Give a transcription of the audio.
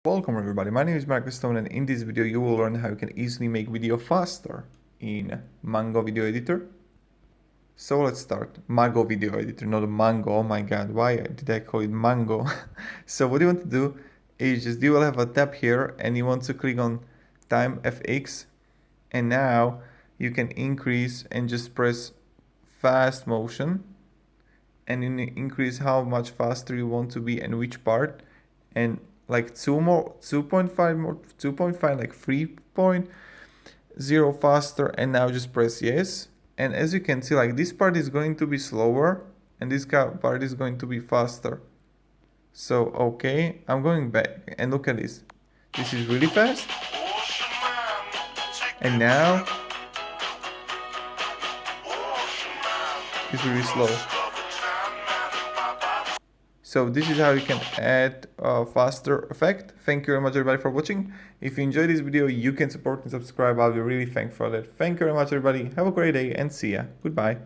Welcome everybody, my name is Marco and in this video you will learn how you can easily make video faster in MagoVideo editor. So let's start. MagoVideo editor, not Mango. Oh my god, why did I call it Mango? So what you want to do is just you will have a tab here and you want to click on time FX, and now you can increase and just press fast motion and you increase how much faster you want to be and which part, and like 2.5 more, 2.5, like 3.0 faster, and now just press yes. And as you can see, like this part is going to be slower and this part is going to be faster. So okay, I'm going back and look at this. This is really fast, and now it's really slow. So this is how you can add a faster effect. Thank you very much everybody for watching. If you enjoyed this video, you can support and subscribe. I'll be really thankful for that. Thank you very much everybody. Have a great day and see ya. Goodbye.